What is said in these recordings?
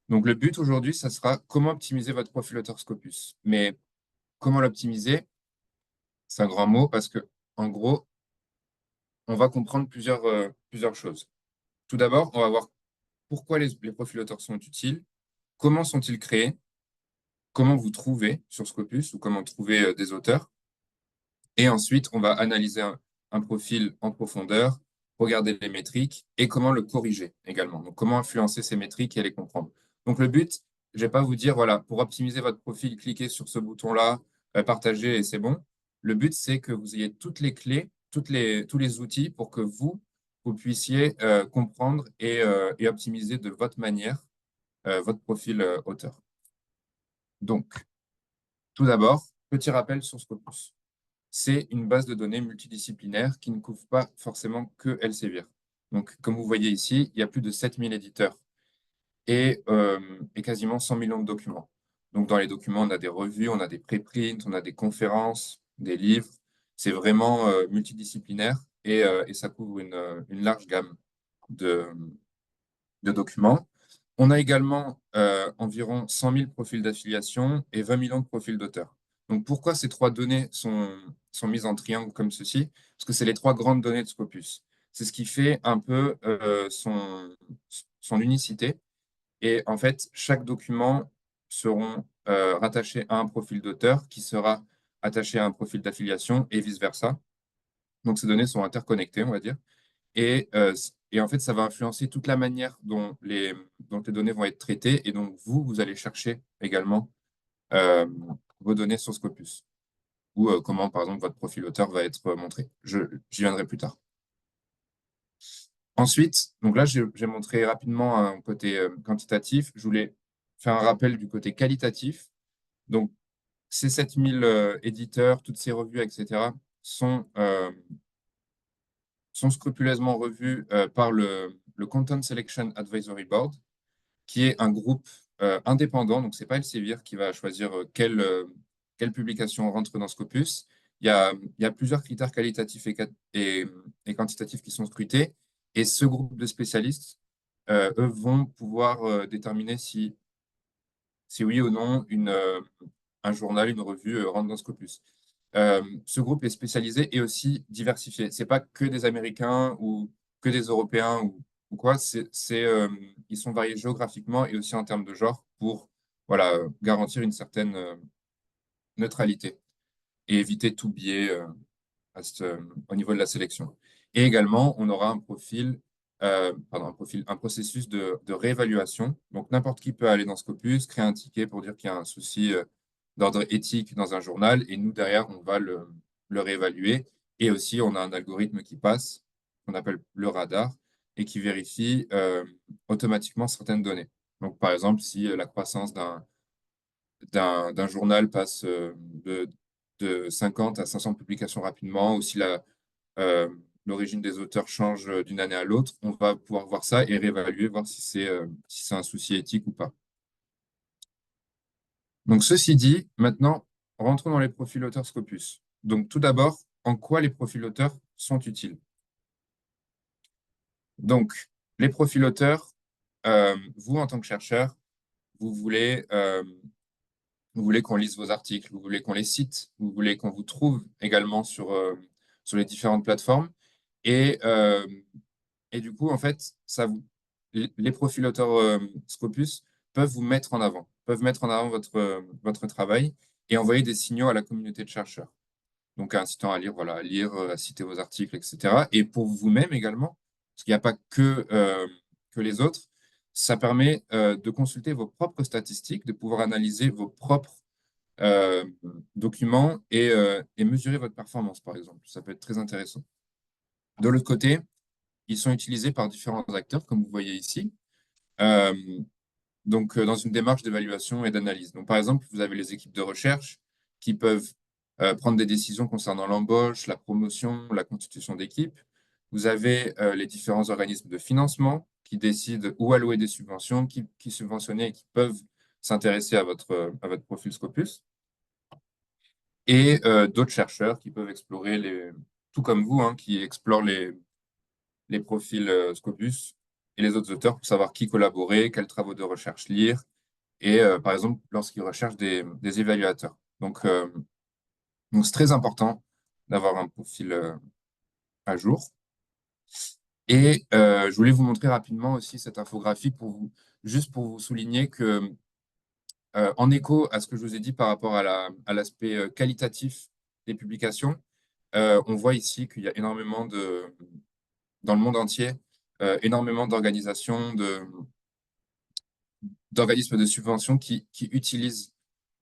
Donc, le but aujourd'hui, ça sera comment optimiser votre profil auteur Scopus. Mais comment l'optimiser? C'est un grand mot parce que, en gros, on va comprendre plusieurs choses. Tout d'abord, on va voir pourquoi les profils auteurs sont utiles, comment sont-ils créés, comment vous trouvez sur Scopus ou comment trouver des auteurs. Et ensuite, on va analyser un profil en profondeur, regarder les métriques et comment le corriger également. Donc, comment influencer ces métriques et les comprendre. Donc, le but, je ne vais pas vous dire, voilà, pour optimiser votre profil, cliquez sur ce bouton-là, partagez et c'est bon. Le but, c'est que vous ayez toutes les clés, tous les outils pour que vous puissiez comprendre et optimiser de votre manière votre profil auteur. Donc, tout d'abord, petit rappel sur Scopus. C'est une base de données multidisciplinaire qui ne couvre pas forcément que Elsevier. Donc, comme vous voyez ici, il y a plus de 7000 éditeurs et quasiment 100 millions de documents. Donc, dans les documents, on a des revues, on a des préprints, on a des conférences, des livres. C'est vraiment multidisciplinaire et ça couvre une large gamme de, de documents. On a également environ 100 000 profils d'affiliation et 20 millions de profils d'auteurs. Donc, pourquoi ces trois données sont mises en triangle comme ceci? Parce que c'est les trois grandes données de Scopus. C'est ce qui fait un peu son unicité. Et en fait, chaque document seront rattachés à un profil d'auteur qui sera attaché à un profil d'affiliation et vice-versa. Donc, ces données sont interconnectées, on va dire. Et en fait, ça va influencer toute la manière dont les données vont être traitées. Et donc, vous allez chercher également euh, vos données sur Scopus ou comment, par exemple, votre profil auteur va être montré. J'y viendrai plus tard. Ensuite, donc là, j'ai montré rapidement un côté quantitatif. Je voulais faire un rappel du côté qualitatif. Donc, ces 7000 éditeurs, toutes ces revues, etc., sont scrupuleusement revus par le Content Selection Advisory Board, qui est un groupe indépendant. Donc, ce n'est pas Elsevier qui va choisir quelle publication rentre dans Scopus. Il y a plusieurs critères qualitatifs et quantitatifs qui sont scrutés. Et ce groupe de spécialistes, eux, vont pouvoir déterminer si oui ou non un journal, une revue rentre dans Scopus. Ce groupe est spécialisé et aussi diversifié. C'est pas que des Américains ou que des Européens ou quoi. Ils sont variés géographiquement et aussi en termes de genre pour voilà, garantir une certaine neutralité et éviter tout biais au niveau de la sélection. Et également, on aura un processus de réévaluation. Donc, n'importe qui peut aller dans Scopus, créer un ticket pour dire qu'il y a un souci d'ordre éthique dans un journal, et nous, derrière, on va le réévaluer. Et aussi, on a un algorithme qui passe, qu'on appelle le radar, et qui vérifie automatiquement certaines données. Donc, par exemple, si la croissance d'un journal passe de 50 à 500 publications rapidement, ou si euh, l'origine des auteurs change d'une année à l'autre, on va pouvoir voir ça et réévaluer, voir si c'est un souci éthique ou pas. Donc, ceci dit, maintenant, rentrons dans les profils auteurs Scopus. Donc, tout d'abord, en quoi les profils auteurs sont utiles? Donc, les profils auteurs, vous, en tant que chercheur, vous voulez, euh, vous voulez qu'on lise vos articles, vous voulez qu'on les cite, vous voulez qu'on vous trouve également sur les différentes plateformes. Et, euh, et du coup, en fait, les profils auteurs Scopus peuvent vous mettre en avant, peuvent mettre en avant votre travail et envoyer des signaux à la communauté de chercheurs. Donc, incitant à lire, voilà, à lire, à citer vos articles, etc. Et pour vous-même également, parce qu'il n'y a pas que les autres, ça permet de consulter vos propres statistiques, de pouvoir analyser vos propres euh, documents et mesurer votre performance, par exemple. Ça peut être très intéressant. De l'autre côté, ils sont utilisés par différents acteurs, comme vous voyez ici, euh, dans une démarche d'évaluation et d'analyse. Donc, par exemple, vous avez les équipes de recherche qui peuvent prendre des décisions concernant l'embauche, la promotion, la constitution d'équipes. Vous avez les différents organismes de financement qui décident où allouer des subventions, qui subventionner et qui peuvent s'intéresser à votre profil Scopus. Et d'autres chercheurs qui peuvent explorer tout comme vous, hein, qui explorent les profils Scopus et les autres auteurs pour savoir qui collaborer, quels travaux de recherche lire, et par exemple, lorsqu'ils recherchent des évaluateurs. Donc c'est très important d'avoir un profil à jour. Et je voulais vous montrer rapidement aussi cette infographie juste pour vous souligner que, en écho à ce que je vous ai dit par rapport à l'aspect qualitatif des publications, on voit ici qu'il y a énormément dans le monde entier, énormément d'organismes de subvention qui utilisent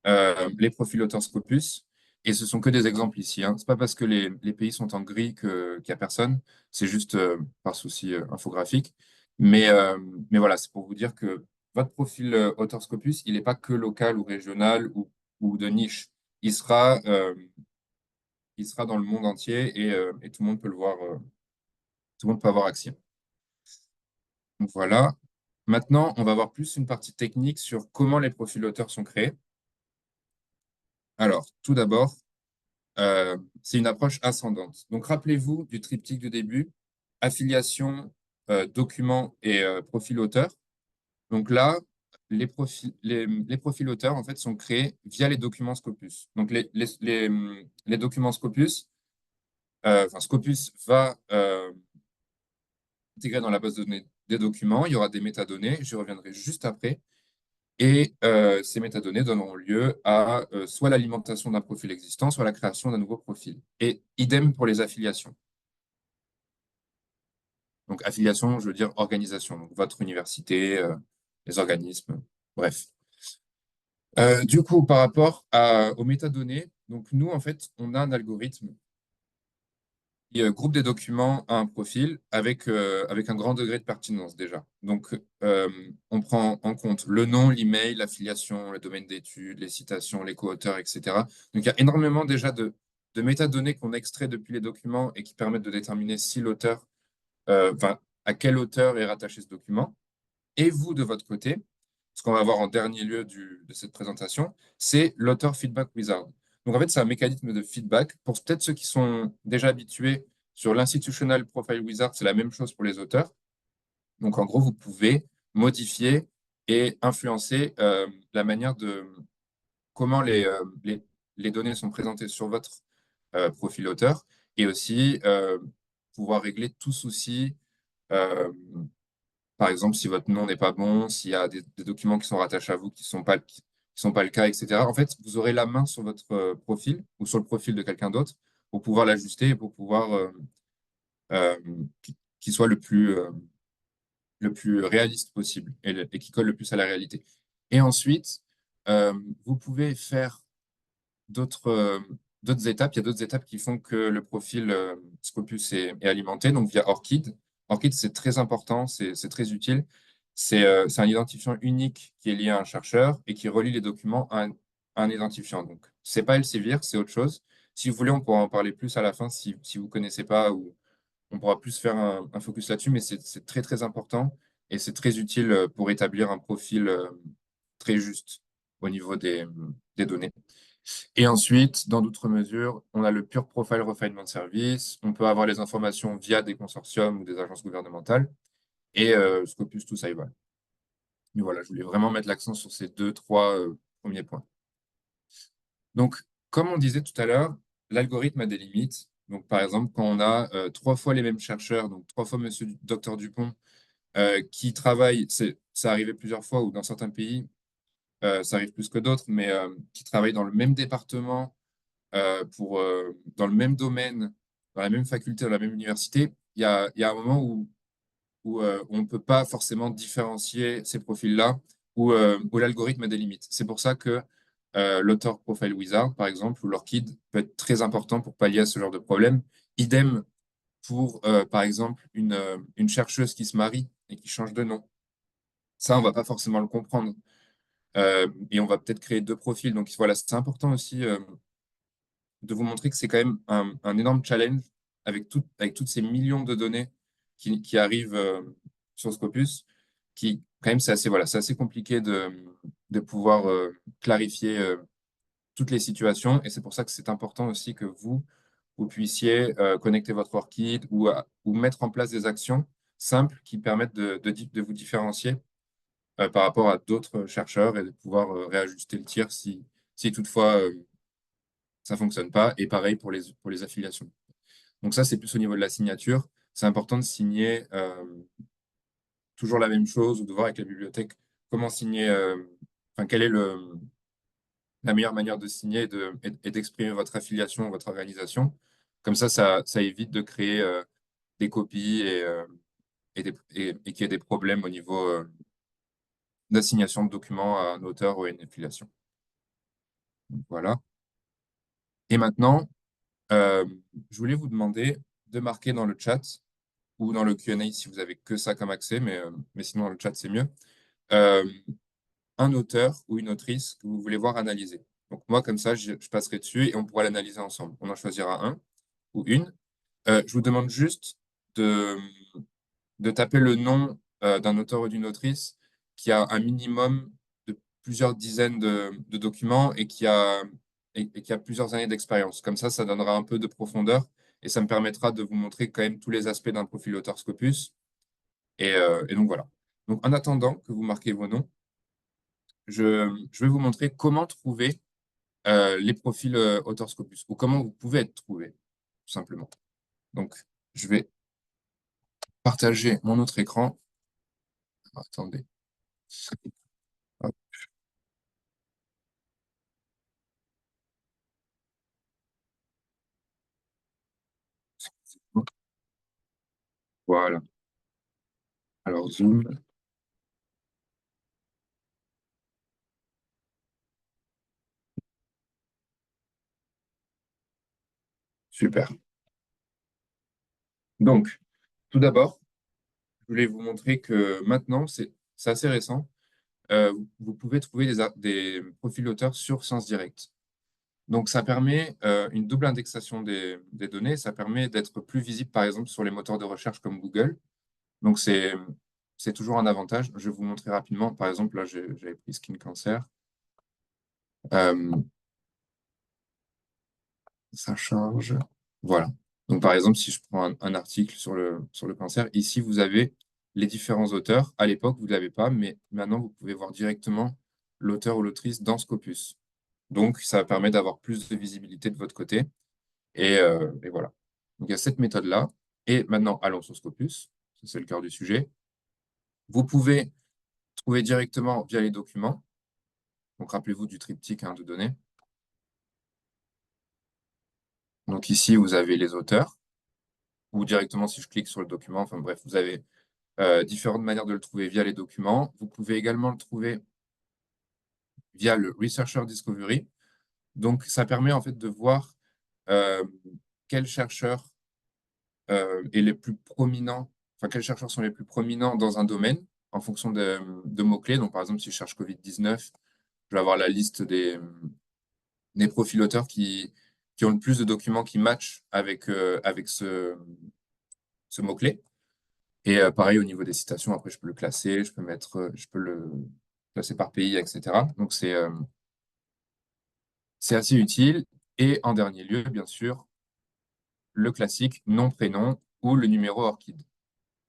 les profils author Scopus. Et ce sont que des exemples ici, hein. C'est pas parce que les pays sont en gris qu'il n'y a personne. C'est juste par souci infographique. Mais voilà, c'est pour vous dire que votre profil author Scopus, il n'est pas que local ou régional ou de niche. Il sera, euh, il sera dans le monde entier et tout le monde peut le voir, tout le monde peut avoir accès. Donc voilà. Maintenant, on va voir plus une partie technique sur comment les profils auteurs sont créés. Alors, tout d'abord, c'est une approche ascendante. Donc, rappelez-vous du triptyque du début, affiliation, document et profil auteur. Donc là, les profils auteurs, en fait, sont créés via les documents Scopus. Donc, les documents Scopus, enfin, Scopus va intégrer dans la base de données des documents. Il y aura des métadonnées, j'y reviendrai juste après. Et ces métadonnées donneront lieu à soit l'alimentation d'un profil existant, soit la création d'un nouveau profil. Et idem pour les affiliations. Donc, affiliation, je veux dire organisation, donc votre université, les organismes, bref. Du coup, par rapport aux métadonnées, donc nous, en fait, on a un algorithme qui groupe des documents à un profil avec un grand degré de pertinence déjà. Donc, on prend en compte le nom, l'email, l'affiliation, le domaine d'études, les citations, les co-auteurs, etc. Donc, il y a énormément déjà de métadonnées qu'on extrait depuis les documents et qui permettent de déterminer si l'auteur, enfin, à quel auteur est rattaché ce document. Et vous, de votre côté, ce qu'on va voir en dernier lieu de cette présentation, c'est l'author feedback wizard. Donc, en fait, c'est un mécanisme de feedback. Pour peut-être ceux qui sont déjà habitués sur l'institutional profile wizard, c'est la même chose pour les auteurs. Donc, en gros, vous pouvez modifier et influencer la manière de comment les données sont présentées sur votre profil auteur et aussi pouvoir régler tout souci. euh, Par exemple, si votre nom n'est pas bon, s'il y a des documents qui sont rattachés à vous qui sont pas le cas, etc. En fait, vous aurez la main sur votre profil ou sur le profil de quelqu'un d'autre pour pouvoir l'ajuster et pour pouvoir euh, qu'il soit le plus réaliste possible et qui colle le plus à la réalité. Et ensuite, euh, vous pouvez faire d'autres d'autres étapes. Il y a d'autres étapes qui font que le profil Scopus est alimenté, donc via ORCID. ORCID, c'est très important, c'est très utile. C'est un identifiant unique qui est lié à un chercheur et qui relie les documents à un identifiant. Donc, c'est pas Elsevier, c'est autre chose. Si vous voulez, on pourra en parler plus à la fin si vous connaissez pas ou on pourra plus faire un focus là-dessus, mais c'est très, très important et c'est très utile pour établir un profil très juste au niveau des données. Et ensuite, dans d'autres mesures, on a le Pure Profile Refinement Service. On peut avoir les informations via des consortiums ou des agences gouvernementales. Et Scopus to Saival. Mais voilà, je voulais vraiment mettre l'accent sur ces deux, trois premiers points. Donc, comme on disait tout à l'heure, l'algorithme a des limites. Donc, par exemple, quand on a trois fois les mêmes chercheurs, donc trois fois Monsieur Docteur Dupont, qui travaillent, ça arrivé plusieurs fois ou dans certains pays, ça arrive plus que d'autres, mais qui travaillent dans le même département dans le même domaine, dans la même faculté, dans la même université, il y a un moment où on ne peut pas forcément différencier ces profils-là, où l'algorithme a des limites. C'est pour ça que l'author profile wizard, par exemple, ou l'ORCID peut être très important pour pallier à ce genre de problème. Idem pour, par exemple, une chercheuse qui se marie et qui change de nom. Ça, on va pas forcément le comprendre. Et on va peut-être créer deux profils. Donc voilà, c'est important aussi de vous montrer que c'est quand même un énorme challenge avec toutes ces millions de données qui arrivent sur Scopus, qui, quand même, voilà, c'est assez compliqué de pouvoir clarifier toutes les situations. Et c'est pour ça que c'est important aussi que vous puissiez connecter votre ORCID ou mettre en place des actions simples qui permettent de vous différencier par rapport à d'autres chercheurs et de pouvoir réajuster le tir si toutefois ça ne fonctionne pas. Et pareil pour les affiliations. Donc ça, c'est plus au niveau de la signature. C'est important de signer toujours la même chose ou de voir avec la bibliothèque comment signer, enfin, quelle est la meilleure manière de signer et d'exprimer votre affiliation, votre organisation. Comme ça évite de créer des copies et qu'il y ait des problèmes au niveau d'assignation de documents à un auteur ou à une affiliation. Donc, voilà. Et maintenant, euh, je voulais vous demander de marquer dans le chat ou dans le Q&A si vous avez que ça comme accès, mais sinon dans le chat, c'est mieux. Euh, un auteur ou une autrice que vous voulez voir analyser. Donc moi, comme ça, je passerai dessus et on pourra l'analyser ensemble. On en choisira un ou une. Je vous demande juste de, de taper le nom d'un auteur ou d'une autrice qui a un minimum de plusieurs dizaines de documents et qui a plusieurs années d'expérience. Comme ça donnera un peu de profondeur et ça me permettra de vous montrer quand même tous les aspects d'un profil auteur Scopus. Et donc voilà. Donc en attendant que vous marquez vos noms, je vais vous montrer comment trouver les profils auteur Scopus ou comment vous pouvez être trouvé, tout simplement. Donc je vais partager mon autre écran. Attendez. Hop, voilà. Alors, Zoom, super. Donc, tout d'abord, je voulais vous montrer que maintenant, c'est assez récent, vous pouvez trouver des profils d'auteurs sur Science Direct. Donc, ça permet une double indexation des données. Ça permet d'être plus visible, par exemple, sur les moteurs de recherche comme Google. Donc, c'est toujours un avantage. Je vais vous montrer rapidement. Par exemple, là, j'avais pris Skin Cancer. Euh, Ça charge. Voilà. Donc, par exemple, si je prends un article sur le cancer, ici, vous avez les différents auteurs. À l'époque, vous ne l'avez pas, mais maintenant, vous pouvez voir directement l'auteur ou l'autrice dans Scopus. Donc, ça permet d'avoir plus de visibilité de votre côté. Et voilà. Donc, il y a cette méthode-là. Et maintenant, allons sur Scopus. Ça, c'est le cœur du sujet. Vous pouvez trouver directement via les documents. Donc, rappelez-vous du triptyque de données. Donc, ici, vous avez les auteurs. Ou directement, si je clique sur le document, enfin bref, vous avez différentes manières de le trouver via les documents. Vous pouvez également le trouver via le Researcher Discovery. Donc, ça permet en fait de voir euh, quels chercheurs est les plus prominents, enfin, quels chercheurs sont les plus prominents dans un domaine en fonction de mots-clés. Donc, par exemple, si je cherche Covid-19, je vais avoir la liste des profils auteurs qui ont le plus de documents qui matchent avec ce mot-clé. Et pareil au niveau des citations, après je peux le classer, je peux le classer par pays, etc. Donc c'est assez utile. Et en dernier lieu, bien sûr, le classique nom, prénom ou le numéro ORCID.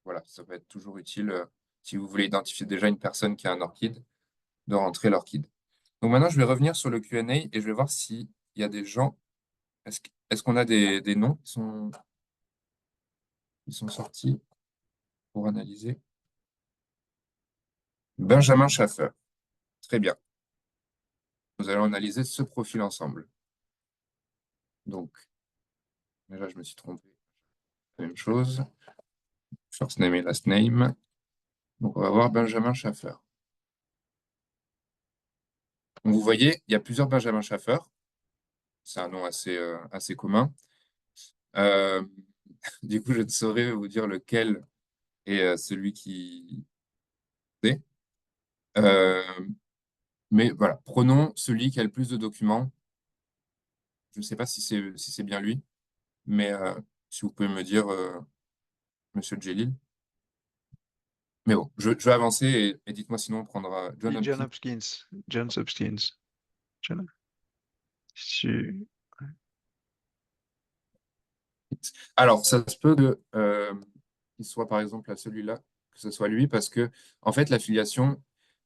Voilà, ça peut être toujours utile si vous voulez identifier déjà une personne qui a un ORCID, de rentrer l'ORCID. Donc maintenant, je vais revenir sur le Q&A et je vais voir s'il y a des gens. Est-ce qu'on a des noms qui sont sortis pour analyser? Benjamin Schaffer. Très bien. Nous allons analyser ce profil ensemble. Donc, déjà, je me suis trompé. Même chose. First name et last name. Donc, on va voir Benjamin Schaffer. Donc, vous voyez, il y a plusieurs Benjamin Schaffer. C'est un nom assez commun. Euh, du coup, je ne saurais vous dire lequel est celui qui est. Euh, mais voilà, prenons celui qui a le plus de documents. Je ne sais pas si c'est bien lui, mais si vous pouvez me dire, Monsieur Jelil. Mais bon, je vais avancer et dites-moi sinon on prendra John Oui, John Hopkins. Hopkins. John Hopkins. John. Su- Alors, ça se peut que qu'il soit par exemple à celui-là, que ce soit lui, parce que en fait, l'affiliation,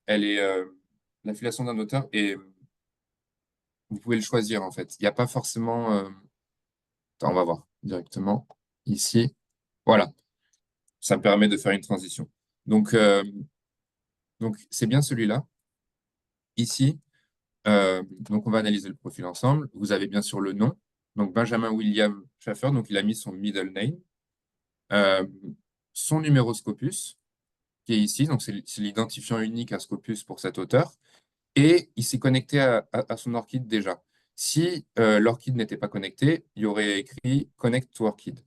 elle est l'affiliation d'un auteur et vous pouvez le choisir en fait. Il n'y a pas forcément. Attends, on va voir directement ici. Voilà, ça me permet de faire une transition. Donc, c'est bien celui-là. Ici, donc on va analyser le profil ensemble. Vous avez bien sûr le nom. Donc Benjamin William Schaffer, donc il a mis son middle name. Euh, Son numéro Scopus, qui est ici, donc c'est l'identifiant unique à Scopus pour cet auteur. Et il s'est connecté à son ORCID déjà. Si l'ORCID n'était pas connecté, il y aurait écrit Connect to ORCID.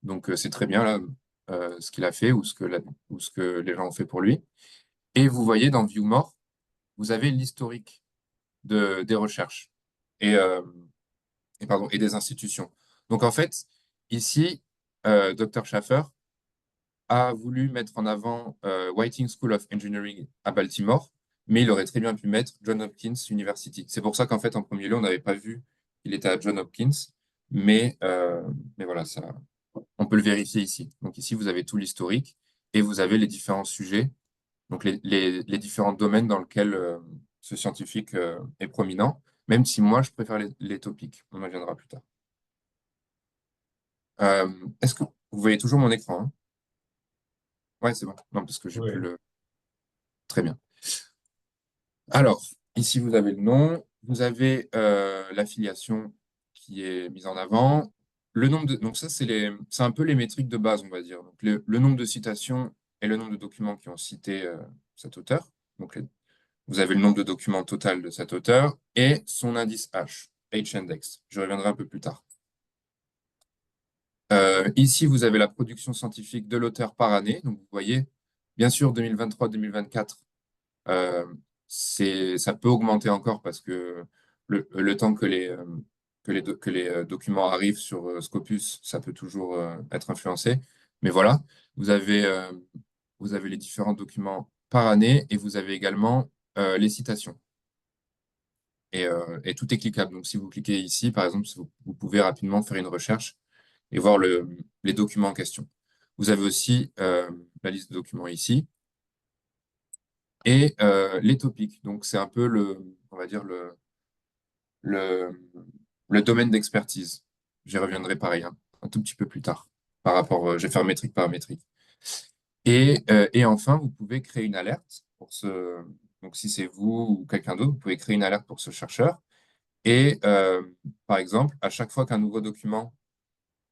Donc c'est très bien là ce qu'il a fait ou ce que les gens ont fait pour lui. Et vous voyez dans View More, vous avez l'historique des recherches et, pardon, et des institutions. Donc en fait, ici, Dr. Schaffer a voulu mettre en avant Whiting School of Engineering à Baltimore, mais il aurait très bien pu mettre Johns Hopkins University. C'est pour ça qu'en fait, en premier lieu, on n'avait pas vu qu'il était à Johns Hopkins, mais voilà, ça, on peut le vérifier ici. Donc ici, vous avez tout l'historique et vous avez les différents sujets, donc les différents domaines dans lesquels ce scientifique est prominent, même si moi, je préfère les topics. On en viendra plus tard. Euh, Est-ce que vous voyez toujours mon écran, hein? Ouais, c'est bon. Non, parce que j'ai plus Oui. le. Très bien. Alors, ici, vous avez le nom, vous avez l'affiliation qui est mise en avant, le nombre de. Donc, ça, c'est un peu les métriques de base, on va dire. Donc, le nombre de citations et le nombre de documents qui ont cité cet auteur. Donc, vous avez le nombre de documents total de cet auteur et son indice H-index. Je reviendrai un peu plus tard. Ici, vous avez la production scientifique de l'auteur par année. Donc, vous voyez, bien sûr, 2023-2024. Ça peut augmenter encore parce que le temps que les documents arrivent sur Scopus, ça peut toujours être influencé. Mais voilà, vous avez, euh, vous avez les différents documents par année et vous avez également les citations. Et tout est cliquable. Donc, si vous cliquez ici, par exemple, vous pouvez rapidement faire une recherche et voir les documents en question. Vous avez aussi la liste de documents ici et les topics. Donc, c'est un peu on va dire le, le domaine d'expertise. J'y reviendrai pareil, hein, un tout petit peu plus tard par rapport, je vais faire métrique par métrique. Et enfin, vous pouvez créer une alerte pour donc si c'est vous ou quelqu'un d'autre, vous pouvez créer une alerte pour ce chercheur. Et par exemple, à chaque fois qu'un nouveau document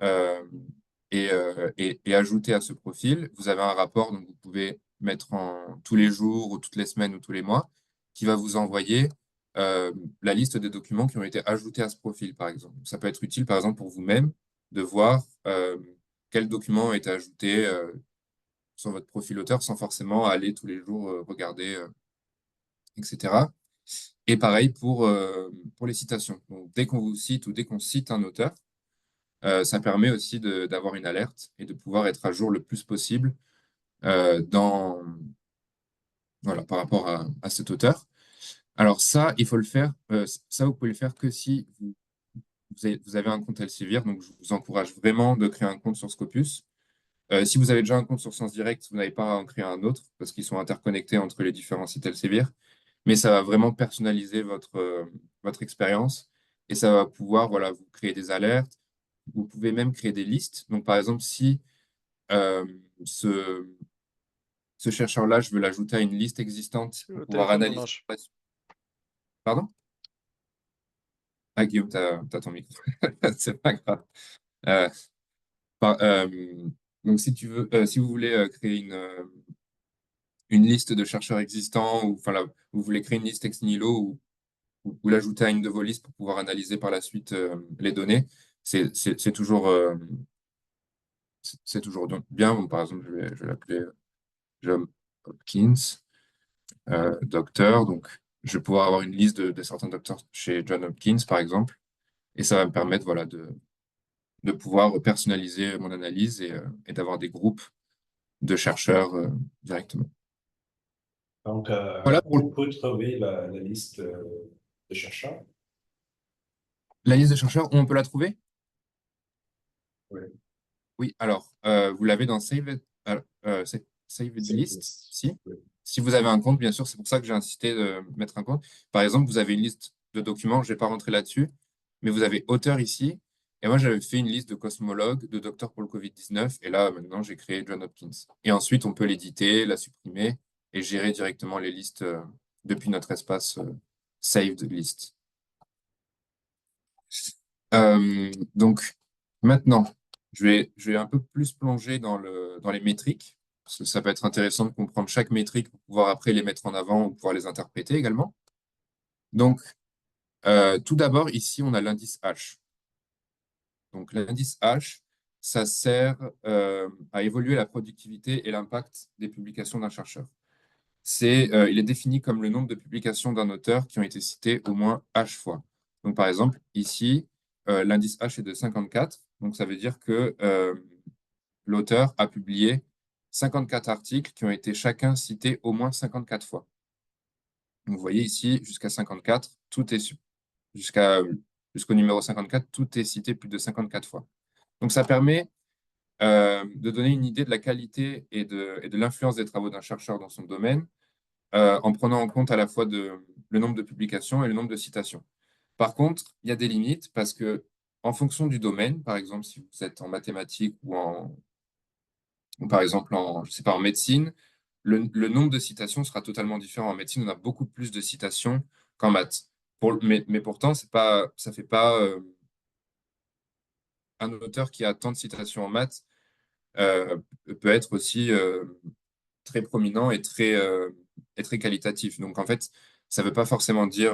euh, est ajouté à ce profil, vous avez un rapport, donc vous pouvez mettre en tous les jours ou toutes les semaines ou tous les mois, qui va vous envoyer euh, la liste des documents qui ont été ajoutés à ce profil, par exemple. Ça peut être utile, par exemple, pour vous-même de voir quels documents ont été ajoutés sur votre profil auteur sans forcément aller tous les jours regarder, etc. Et pareil pour les citations. Donc, dès qu'on vous cite ou dès qu'on cite un auteur, ça permet aussi d'avoir une alerte et de pouvoir être à jour le plus possible voilà, par rapport à cet auteur. Alors ça, il faut le faire. Ça, vous pouvez le faire que si vous avez un compte Elsevier. Donc, je vous encourage vraiment de créer un compte sur Scopus. Si vous avez déjà un compte sur ScienceDirect, vous n'avez pas à en créer un autre parce qu'ils sont interconnectés entre les différents sites Elsevier. Mais ça va vraiment personnaliser votre expérience et ça va pouvoir voilà, vous créer des alertes. Vous pouvez même créer des listes. Donc, par exemple, si euh, ce, ce chercheur-là, je veux l'ajouter à une liste existante pour Le pouvoir téléphone me analyser. marche. Pardon? Ah, Guillaume, t'as ton micro. C'est pas grave. Euh, par- euh, donc, si vous voulez créer une liste de chercheurs existants, ou enfin, vous voulez créer une liste ex nihilo ou l'ajouter à une de vos listes pour pouvoir analyser par la suite les données, c'est toujours, c'est toujours bien. Bon, par exemple, je vais l'appeler John Hopkins, docteur. Donc, je vais pouvoir avoir une liste de certains docteurs chez John Hopkins, par exemple, et ça va me permettre voilà, de pouvoir personnaliser mon analyse et d'avoir des groupes de chercheurs directement. Donc, Voilà pour où on peut trouver la liste de chercheurs? la liste de chercheurs. Où on peut la trouver? Oui. Oui, alors, vous l'avez dans Saved C'est List, liste. si. Oui. Si vous avez un compte, bien sûr, c'est pour ça que j'ai insisté de mettre un compte. Par exemple, vous avez une liste de documents, je ne vais pas rentrer là-dessus, mais vous avez auteur ici. Et moi, j'avais fait une liste de cosmologues, de docteurs pour le Covid-19. Et là, maintenant, j'ai créé John Hopkins. Et ensuite, on peut l'éditer, la supprimer et gérer directement les listes depuis notre espace Saved List. Donc, maintenant, je vais un peu plus plonger dans les métriques, parce que ça peut être intéressant de comprendre chaque métrique pour pouvoir après les mettre en avant ou pouvoir les interpréter également. Donc, tout d'abord, ici, on a l'indice H. Donc, l'indice H, ça sert à évoluer la productivité et l'impact des publications d'un chercheur. Il est défini comme le nombre de publications d'un auteur qui ont été citées au moins H fois. Donc, par exemple, ici, l'indice H est de 54. Donc, ça veut dire que l'auteur a publié 54 articles qui ont été chacun cités au moins 54 fois. Donc, vous voyez ici, jusqu'à 54, jusqu'à, jusqu'au numéro 54, tout est cité plus de 54 fois. Donc, ça permet de donner une idée de la qualité et de l'influence des travaux d'un chercheur dans son domaine en prenant en compte à la fois le nombre de publications et le nombre de citations. Par contre, il y a des limites parce que, en fonction du domaine, par exemple, si vous êtes en mathématiques ou par exemple je sais pas, en médecine, le nombre de citations sera totalement différent. En médecine, on a beaucoup plus de citations qu'en maths. Mais pourtant, ça fait pas un auteur qui a tant de citations en maths euh, peut être aussi très prominent et très qualitatif. Donc, en fait, ça ne veut pas forcément dire,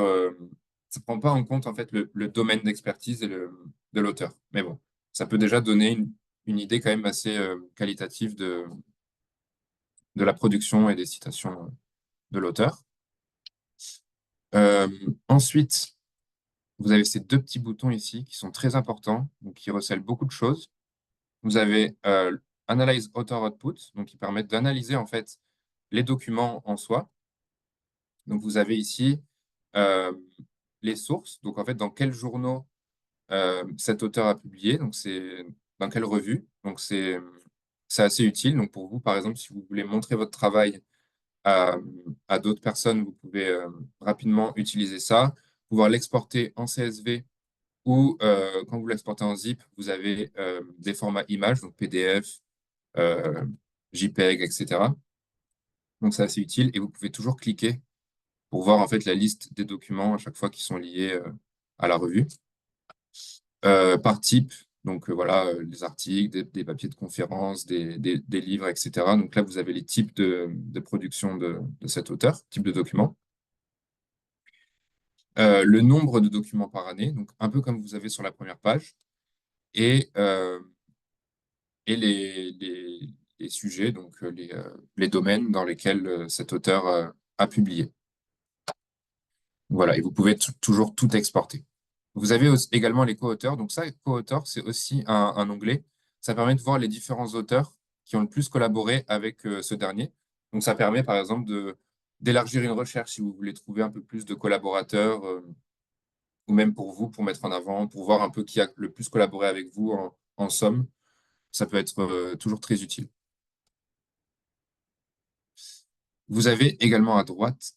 ça ne prend pas en compte, en fait, le domaine d'expertise de l'auteur. Mais bon, ça peut déjà donner une idée quand même assez qualitative de la production et des citations de l'auteur. Euh, Ensuite, vous avez ces deux petits boutons ici qui sont très importants, donc qui recèlent beaucoup de choses. Vous avez Analyze Author Output, donc qui permettent d'analyser en fait les documents en soi. Donc, vous avez ici euh, les sources. Donc, en fait, dans quels journaux cet auteur a publié. Donc, c'est dans quelle revue. Donc, c'est assez utile. Donc, pour vous, par exemple, si vous voulez montrer votre travail à, à d'autres personnes, vous pouvez rapidement utiliser ça, pouvoir l'exporter en CSV ou quand vous l'exportez en zip, vous avez des formats images, donc PDF, euh, JPEG, etc. Donc, c'est assez utile et vous pouvez toujours cliquer pour voir en fait la liste des documents à chaque fois qui sont liés à la revue. Par type, donc voilà, les articles, des papiers de conférence, des livres, etc. Donc là, vous avez les types de production de cet auteur, type de document. Le nombre de documents par année, donc un peu comme vous avez sur la première page, et, et les sujets, donc les domaines dans lesquels cet auteur a publié. Voilà, et vous pouvez toujours tout exporter. Vous avez également les co-auteurs. Donc ça, co-auteur, c'est aussi un onglet. Ça permet de voir les différents auteurs qui ont le plus collaboré avec ce dernier. Donc ça permet, par exemple, d'élargir une recherche si vous voulez trouver un peu plus de collaborateurs, ou même pour vous, pour mettre en avant, pour voir un peu qui a le plus collaboré avec vous en somme. Ça peut être toujours très utile. Vous avez également à droite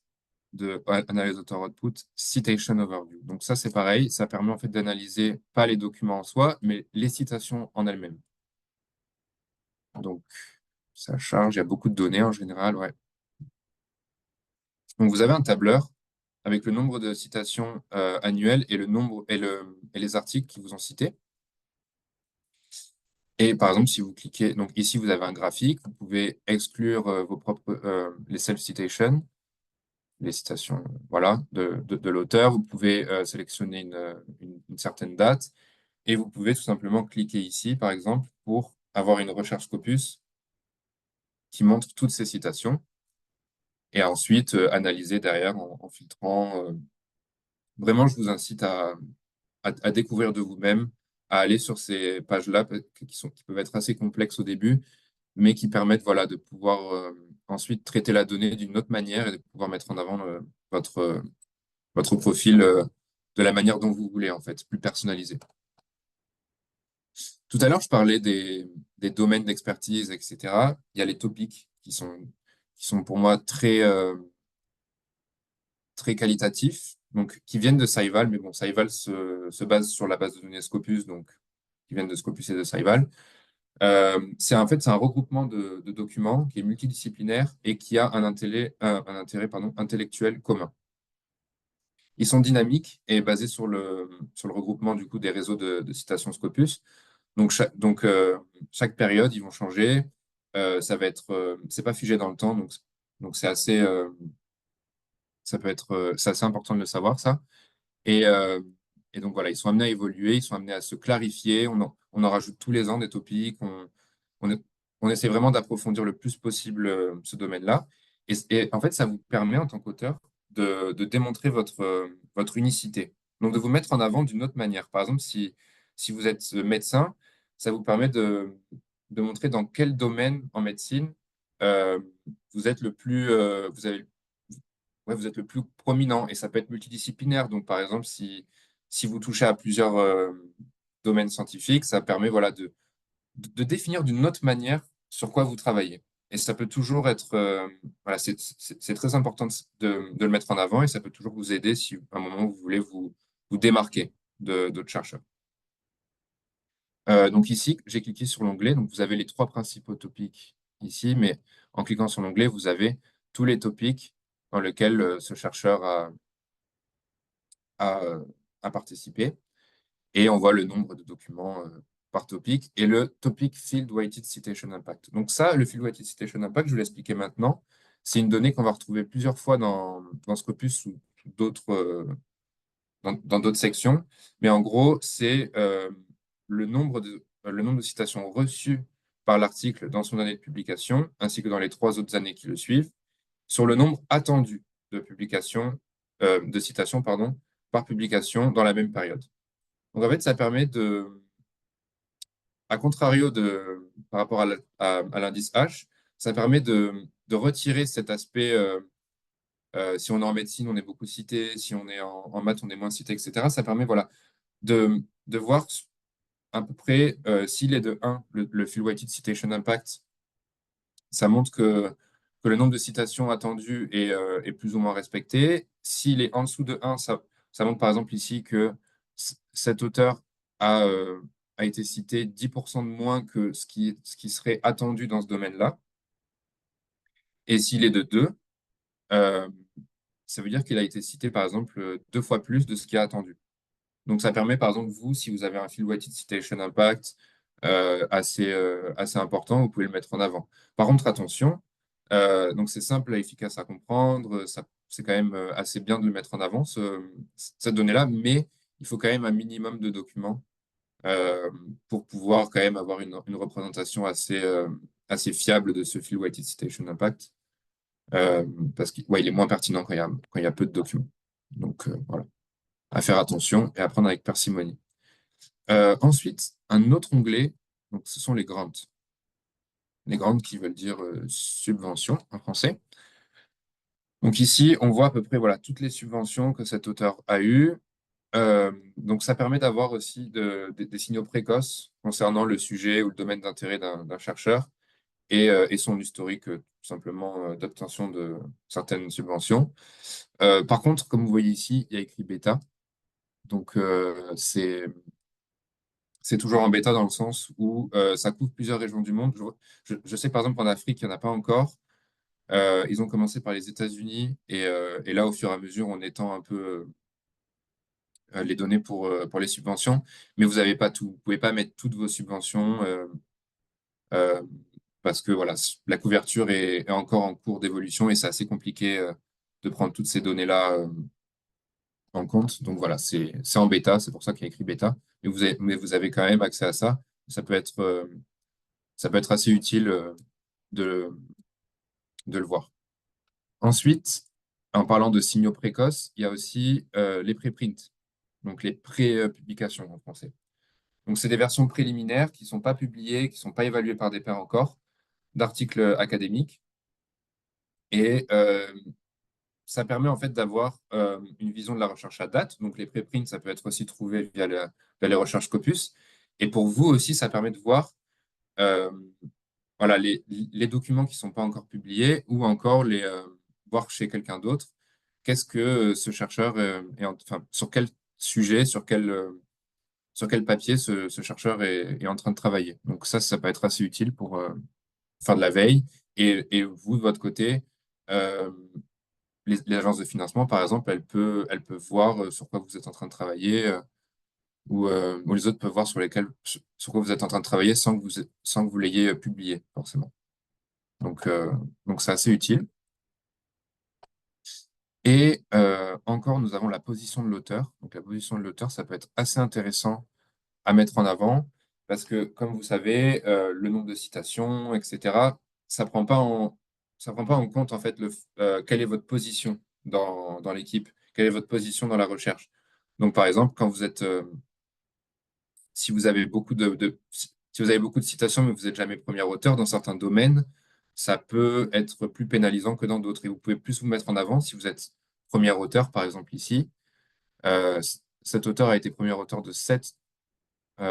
de Analyze Author Output, Citation Overview. Donc ça, c'est pareil, ça permet en fait d'analyser pas les documents en soi, mais les citations en elles-mêmes. Donc ça charge, il y a beaucoup de données en général, ouais. Donc vous avez un tableur avec le nombre de citations annuelles et le nombre et les articles qui vous ont cité. Et par exemple, si vous cliquez, donc ici vous avez un graphique, vous pouvez exclure vos propres les self-citations, les citations voilà, de l'auteur. Vous pouvez sélectionner une certaine date et vous pouvez tout simplement cliquer ici, par exemple, pour avoir une recherche Scopus qui montre toutes ces citations et ensuite analyser derrière en filtrant. Vraiment, je vous incite à découvrir de vous-même, à aller sur ces pages-là qui peuvent être assez complexes au début, mais qui permettent voilà, de pouvoir ensuite traiter la donnée d'une autre manière et de pouvoir mettre en avant votre profil de la manière dont vous voulez, en fait, plus personnalisé. Tout à l'heure, je parlais des domaines d'expertise, etc., il y a les topics qui sont pour moi très qualitatifs, donc qui viennent de Scival, mais bon, Scival se base sur la base de données Scopus, donc qui viennent de Scopus et de Scival. En fait, c'est un regroupement de documents qui est multidisciplinaire et qui a un intérêt intellectuel commun. Ils sont dynamiques et basés sur le regroupement du coup des réseaux de citations Scopus. Chaque période, ils vont changer. C'est pas figé dans le temps, donc c'est assez important de le savoir, ça. Et, euh, et donc voilà, ils sont amenés à évoluer, ils sont amenés à se clarifier. On en rajoute tous les ans des topics. On, est- on essaie vraiment d'approfondir le plus possible ce domaine-là. Et en fait, ça vous permet en tant qu'auteur de démontrer votre unicité. Donc de vous mettre en avant d'une autre manière. Par exemple, si vous êtes médecin, ça vous permet de montrer dans quel domaine en médecine euh, vous êtes le plus, vous avez ouais, vous êtes le plus prominent et ça peut être multidisciplinaire. Donc, par exemple, si vous touchez à plusieurs domaines scientifiques, ça permet voilà, de définir d'une autre manière sur quoi vous travaillez. Et ça peut toujours être, voilà, c'est très important de le mettre en avant et ça peut toujours vous aider si à un moment vous voulez vous démarquer d'autres chercheurs. Donc ici, j'ai cliqué sur l'onglet. Donc vous avez les trois principaux topics ici, mais en cliquant sur l'onglet, vous avez tous les topics dans lesquels ce chercheur à, à participer. Et on voit le nombre de documents par topic et le topic Field Weighted Citation Impact. Donc ça, le Field Weighted Citation Impact, je vais l'expliquer maintenant. C'est une donnée qu'on va retrouver plusieurs fois dans Scopus ou dans d'autres sections. Mais en gros, c'est le nombre de citations reçues par l'article dans son année de publication, ainsi que dans les 3 autres années qui le suivent, sur le nombre attendu de citations, pardon, par publication dans la même période. Donc, en fait, ça permet à contrario par rapport à l'indice H, ça permet de retirer cet aspect, si on est en médecine, on est beaucoup cité, si on est en maths, on est moins cité, etc. Ça permet, voilà, de voir à peu près s'il est de 1, le Field Weighted Citation Impact, ça montre que le nombre de citations attendues est plus ou moins respecté. S'il est en dessous de 1, ça montre par exemple ici que cet auteur a, euh, a été cité 10% de moins que ce qui serait attendu dans ce domaine-là. Et s'il est de 2, euh, ça veut dire qu'il a été cité par exemple 2 fois plus de ce qui est attendu. Donc ça permet par exemple, vous, si vous avez un field weighted citation impact assez important, vous pouvez le mettre en avant. Par contre, attention, donc c'est simple et efficace à comprendre, c'est quand même assez bien de le mettre en avant, cette donnée-là, mais il faut quand même un minimum de documents euh, pour pouvoir quand même avoir une représentation assez fiable de ce field weighted citation impact, euh, parce qu'il ouais, il est moins pertinent quand il y a peu de documents. Donc voilà, à faire attention et à prendre avec parcimonie. Ensuite, un autre onglet, donc ce sont les grants. Les grants qui veulent dire subvention en français. Donc ici, on voit à peu près voilà, toutes les subventions que cet auteur a eues. Donc ça permet d'avoir aussi des signaux précoces concernant le sujet ou le domaine d'intérêt d'un chercheur et son historique tout simplement d'obtention de certaines subventions. Par contre, comme vous voyez ici, il y a écrit bêta. Donc c'est toujours en bêta dans le sens où ça couvre plusieurs régions du monde. Je sais par exemple qu'en Afrique, il n'y en a pas encore. Ils ont commencé par les États-Unis et là, au fur et à mesure, on étend un peu les données pour les subventions. Mais vous n'avez pas tout. Vous ne pouvez pas mettre toutes vos subventions euh, parce que voilà, la couverture est encore en cours d'évolution et c'est assez compliqué de prendre toutes ces données-là en compte. Donc voilà, c'est en bêta, c'est pour ça qu'il y a écrit bêta. Mais vous avez quand même accès à ça. Ça peut être, euh, Ça peut être assez utile de, de le voir. Ensuite, en parlant de signaux précoces, il y a aussi les préprints, donc les pré-publications en français. Donc, c'est des versions préliminaires qui ne sont pas publiées, qui ne sont pas évaluées par des pairs encore, d'articles académiques. Et ça permet en fait d'avoir une vision de la recherche à date. Donc, les préprints, ça peut être aussi trouvé via les recherches Scopus. Et pour vous aussi, ça permet de voir euh, voilà, les documents qui ne sont pas encore publiés ou encore voir chez quelqu'un d'autre, qu'est-ce que ce chercheur enfin, sur quel sujet, sur quel papier ce chercheur est en train de travailler. Donc ça peut être assez utile pour faire de la veille. Et vous, de votre côté, euh, les agences de financement, par exemple, elles peuvent voir sur quoi vous êtes en train de travailler ou les autres peuvent voir sur quoi vous êtes en train de travailler sans que vous l'ayez publié, forcément. Donc, euh, donc c'est assez utile. Et encore, nous avons la position de l'auteur. Donc, la position de l'auteur, ça peut être assez intéressant à mettre en avant parce que, comme vous savez, le nombre de citations, etc., ça prend pas en, ça prend pas en compte en fait quelle est votre position dans l'équipe, quelle est votre position dans la recherche. Donc, par exemple, si vous avez si vous avez beaucoup de citations mais vous n'êtes jamais premier auteur dans certains domaines, ça peut être plus pénalisant que dans d'autres. Et vous pouvez plus vous mettre en avant si vous êtes premier auteur, par exemple ici. Cet auteur a été premier auteur de 7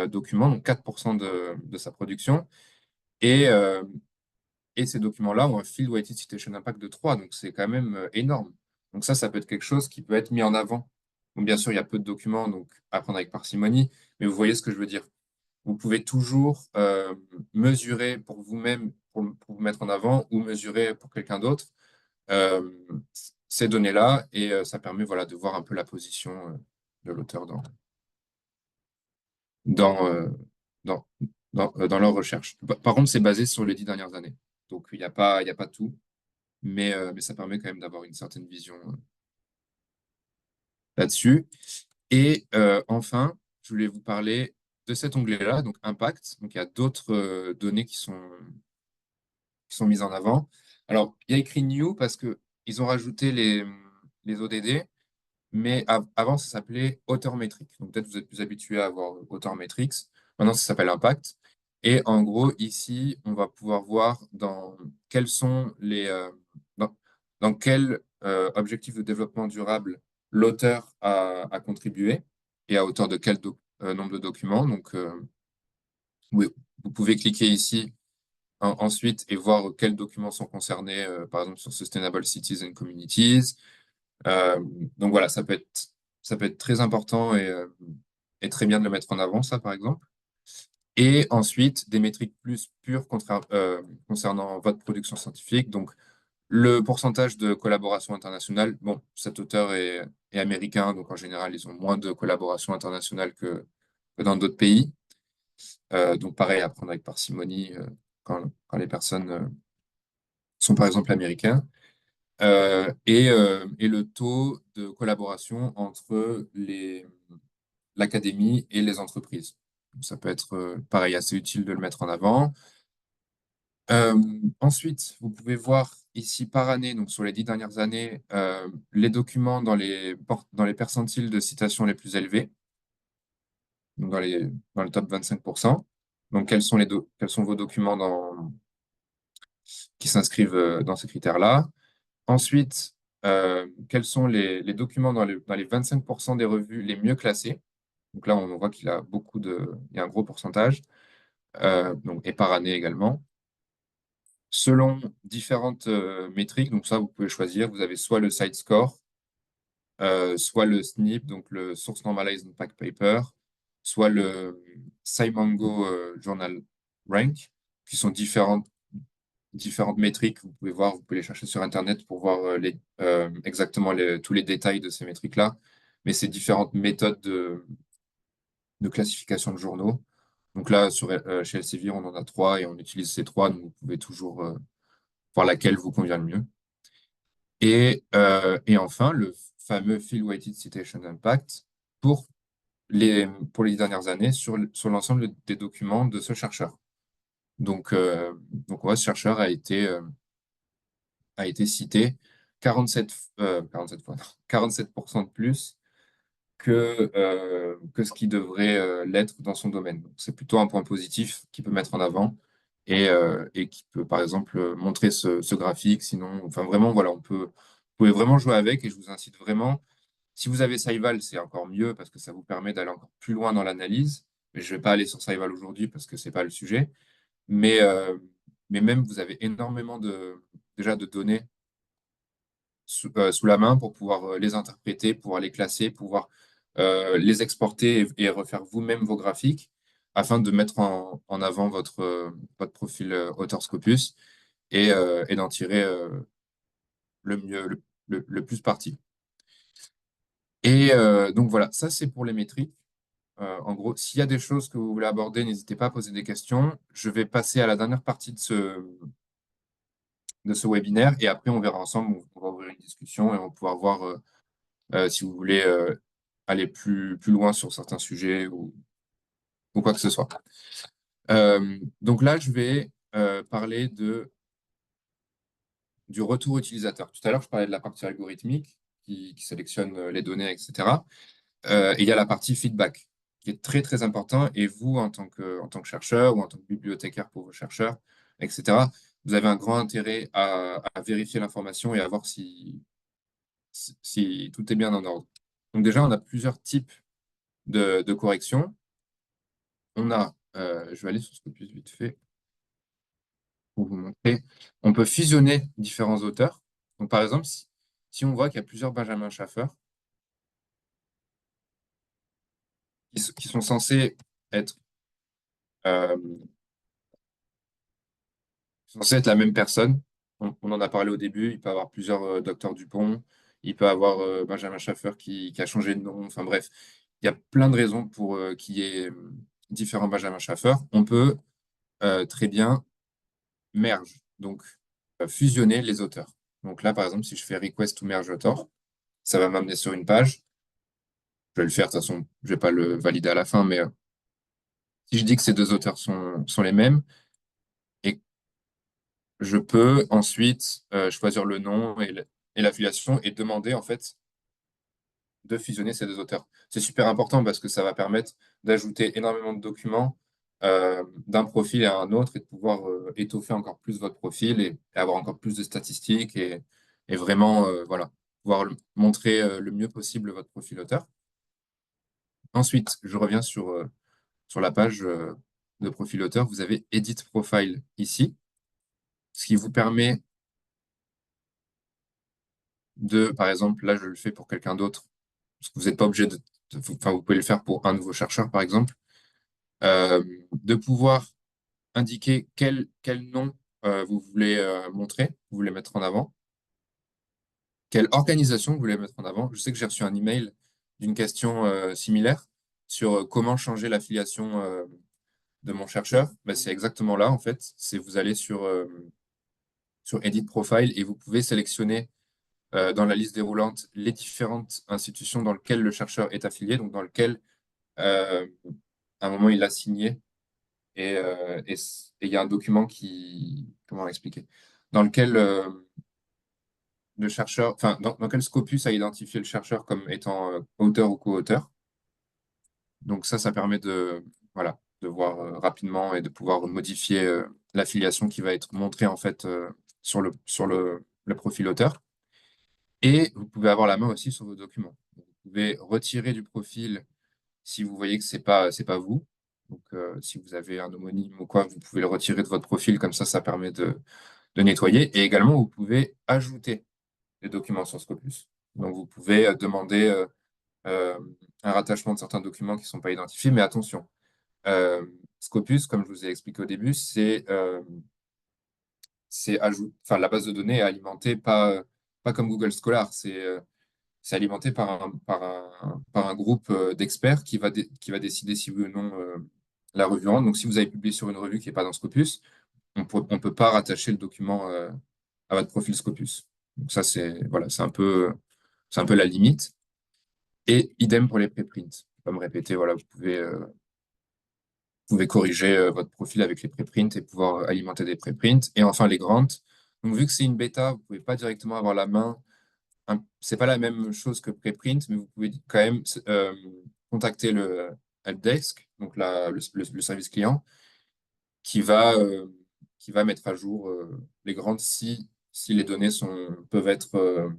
documents, donc 4% de sa production. Et, euh, et ces documents-là ont un Field Weighted Citation Impact de 3, donc c'est quand même énorme. Donc ça peut être quelque chose qui peut être mis en avant. Bon, bien sûr, il y a peu de documents, donc à prendre avec parcimonie, mais vous voyez ce que je veux dire. Vous pouvez toujours mesurer pour vous-même, pour vous mettre en avant, ou mesurer pour quelqu'un d'autre euh, ces données-là, et ça permet voilà, de voir un peu la position de l'auteur dans, euh, dans, dans leur recherche. Par contre, c'est basé sur les 10 dernières années. Donc, il y a pas tout, mais ça permet quand même d'avoir une certaine vision là-dessus. Et enfin, je voulais vous parler de cet onglet-là, donc Impact. Donc, il y a d'autres données qui sont mises en avant. Alors, il y a écrit New parce qu'ils ont rajouté les ODD, mais avant, ça s'appelait Author Metrics. Donc, peut-être vous êtes plus habitué à avoir Author Metrics. Maintenant, ça s'appelle Impact. Et en gros, ici, on va pouvoir voir quels sont dans, dans quel objectif de développement durable l'auteur a contribué et à hauteur de quel nombre de documents. Donc, oui, vous pouvez cliquer ici ensuite et voir quels documents sont concernés, par exemple sur Sustainable Cities and Communities. Euh, donc voilà, ça peut être très important et très bien de le mettre en avant, ça, par exemple. Et ensuite, des métriques plus pures concernant votre production scientifique. Donc, le pourcentage de collaboration internationale. Bon, cet auteur est américain, donc en général, ils ont moins de collaboration internationale que dans d'autres pays. Donc, pareil, à prendre avec parcimonie quand les personnes sont, par exemple, américains. Et le taux de collaboration entre l'académie et les entreprises. Donc, ça peut être, pareil, assez utile de le mettre en avant. Ensuite, vous pouvez voir ici par année, donc sur les 10 dernières années, les documents dans les percentiles de citation les plus élevés, donc dans le top 25%. Donc, quels sont vos documents qui s'inscrivent dans ces critères-là? Ensuite, quels sont les documents dans les 25% des revues les mieux classés? Donc là, on voit il y a un gros pourcentage, donc, et par année également. Selon différentes métriques, donc ça, vous pouvez choisir. Vous avez soit le site score, soit le SNP, donc le Source Normalized Impact Paper, soit le SciMango Journal Rank, qui sont différentes métriques. Vous pouvez voir, vous pouvez les chercher sur Internet pour voir exactement tous les détails de ces métriques-là. Mais c'est différentes méthodes de classification de journaux. Donc là, chez Elsevier, on en a 3 et on utilise ces 3, donc vous pouvez toujours voir laquelle vous convient le mieux. Et enfin, le fameux Field Weighted Citation Impact pour pour les dernières années sur l'ensemble des documents de ce chercheur. Donc, ce chercheur a été cité 47 fois, non, 47% de plus que ce qui devrait l'être dans son domaine. Donc, c'est plutôt un point positif qu'il peut mettre en avant et qui peut, par exemple, montrer ce graphique. Sinon, enfin, vraiment, voilà, vous pouvez vraiment jouer avec et je vous incite vraiment. Si vous avez Saival, c'est encore mieux parce que ça vous permet d'aller encore plus loin dans l'analyse. Mais je ne vais pas aller sur Saival aujourd'hui parce que ce n'est pas le sujet. Mais, euh, mais même, vous avez énormément déjà de données sous la main pour pouvoir les interpréter, pouvoir les classer, pouvoir les exporter et refaire vous-même vos graphiques afin de mettre en avant votre profil auteur Scopus et d'en tirer le mieux, le plus parti. Et donc voilà, ça c'est pour les métriques. En gros, s'il y a des choses que vous voulez aborder, n'hésitez pas à poser des questions. Je vais passer à la dernière partie de ce webinaire et après on verra ensemble, on va ouvrir une discussion et on va pouvoir voir si vous voulez aller plus loin sur certains sujets ou quoi que ce soit. Donc là, je vais parler du retour utilisateur. Tout à l'heure, je parlais de la partie algorithmique qui sélectionne les données, etc. Et il y a la partie feedback qui est très, très important. Et vous, en tant que chercheur ou en tant que bibliothécaire pour vos chercheurs, etc., vous avez un grand intérêt à vérifier l'information et à voir si tout est bien en ordre. Donc déjà, on a plusieurs types de corrections. Je vais aller sur Scopus vite fait pour vous montrer. On peut fusionner différents auteurs. Donc par exemple, si on voit qu'il y a plusieurs Benjamin Schaffer qui sont censés être, euh, censés être la même personne, on en a parlé au début, il peut y avoir plusieurs docteurs Dupont, il peut y avoir Benjamin Schaffer qui a changé de nom, enfin bref, il y a plein de raisons pour qu'il y ait différents Benjamin Schaffer. On peut très bien merge, donc fusionner les auteurs. Donc là, par exemple, si je fais request to merge author, ça va m'amener sur une page. Je vais le faire, de toute façon, je vais pas le valider à la fin, mais si je dis que ces deux auteurs sont les mêmes, et je peux ensuite choisir le nom et l'affiliation et demander en fait de fusionner ces deux auteurs. C'est super important parce que ça va permettre d'ajouter énormément de documents d'un profil à un autre et de pouvoir étoffer encore plus votre profil et avoir encore plus de statistiques et vraiment voilà, pouvoir montrer le mieux possible votre profil auteur. Ensuite, je reviens sur la page de profil auteur. Vous avez Edit Profile ici, ce qui vous permet par exemple, là je le fais pour quelqu'un d'autre, parce que vous n'êtes pas obligé enfin vous pouvez le faire pour un de vos chercheurs par exemple, de pouvoir indiquer quel nom vous voulez montrer, vous voulez mettre en avant, quelle organisation vous voulez mettre en avant. Je sais que j'ai reçu un email d'une question similaire sur comment changer l'affiliation de mon chercheur. Ben, c'est exactement là, en fait. C'est vous allez sur Edit Profile et vous pouvez sélectionner dans la liste déroulante les différentes institutions dans lesquelles le chercheur est affilié, donc dans lequel à un moment il a signé et il y a un document comment expliquer, dans lequel le chercheur, enfin, dans quel Scopus a identifié le chercheur comme étant auteur ou co-auteur. Donc ça permet voilà, de voir rapidement et de pouvoir modifier l'affiliation qui va être montrée en fait sur le profil auteur. Et vous pouvez avoir la main aussi sur vos documents. Vous pouvez retirer du profil si vous voyez que c'est pas vous. Donc, si vous avez un homonyme ou quoi, vous pouvez le retirer de votre profil, comme ça permet de nettoyer. Et également, vous pouvez ajouter des documents sur Scopus. Donc, vous pouvez demander euh, un rattachement de certains documents qui ne sont pas identifiés, mais attention, Scopus, comme je vous ai expliqué au début, enfin, la base de données est alimentée pas comme Google Scholar, c'est alimenté par un groupe d'experts qui va décider si oui ou non la revue rentre. Donc, si vous avez publié sur une revue qui n'est pas dans Scopus, on ne peut pas rattacher le document à votre profil Scopus. Donc, ça, voilà, c'est un peu la limite. Et idem pour les préprints. Je ne vais pas me répéter, voilà, vous pouvez corriger votre profil avec les préprints et pouvoir alimenter des préprints. Et enfin, les grants. Donc, vu que c'est une bêta, vous ne pouvez pas directement avoir la main. C'est pas la même chose que préprint, mais vous pouvez quand même contacter le helpdesk, donc le service client, qui va, euh, qui va mettre à jour les grants si les données peuvent être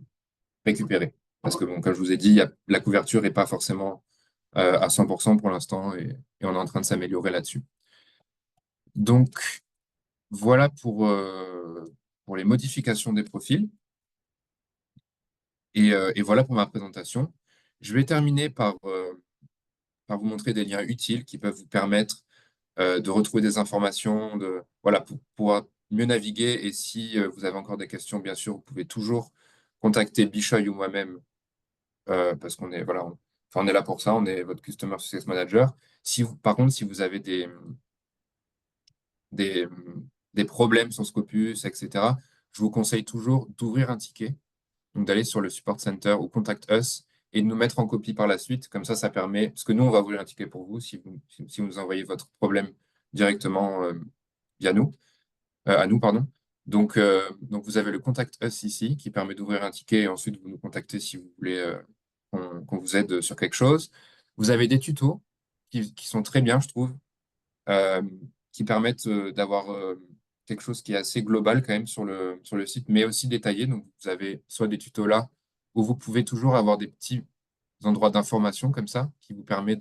récupérées. Parce que, bon, comme je vous ai dit, la couverture n'est pas forcément à 100% pour l'instant et on est en train de s'améliorer là-dessus. Donc, voilà pour les modifications des profils. Et voilà pour ma présentation. Je vais terminer par vous montrer des liens utiles qui peuvent vous permettre de retrouver des informations, voilà, pour pouvoir mieux naviguer. Et si vous avez encore des questions, bien sûr, vous pouvez toujours contacter Bishoy ou moi-même parce qu'on est, voilà, enfin, on est là pour ça, on est votre Customer Success Manager. Par contre, si vous avez des, des problèmes sur Scopus, etc., je vous conseille toujours d'ouvrir un ticket, donc d'aller sur le Support Center ou Contact Us et de nous mettre en copie par la suite. Comme ça permet, parce que nous, on va ouvrir un ticket pour vous si vous nous envoyez votre problème directement via nous, à nous, pardon. Donc, vous avez le Contact Us ici qui permet d'ouvrir un ticket et ensuite vous nous contactez si vous voulez qu'on vous aide sur quelque chose. Vous avez des tutos qui sont très bien, je trouve, euh, qui permettent d'avoir quelque chose qui est assez global quand même sur le site, mais aussi détaillé. Donc, vous avez soit des tutos là, où vous pouvez toujours avoir des petits endroits d'information comme ça, qui vous permet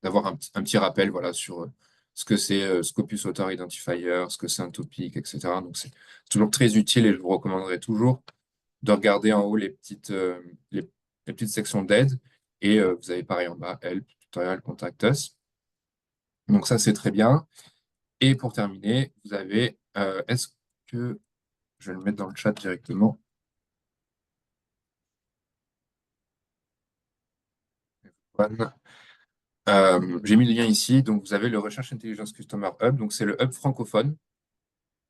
d'avoir un petit rappel voilà, sur ce que c'est Scopus Author Identifier, ce que c'est un topic, etc. Donc, c'est toujours très utile et je vous recommanderais toujours de regarder en haut les petites sections d'aide. Et vous avez pareil en bas, Help, Tutorial, Contact Us. Donc, ça, c'est très bien. Et pour terminer, vous avez, est-ce que je vais le mettre dans le chat directement? One. J'ai mis le lien ici. Donc, vous avez le Recherche Intelligence Customer Hub. Donc, c'est le hub francophone,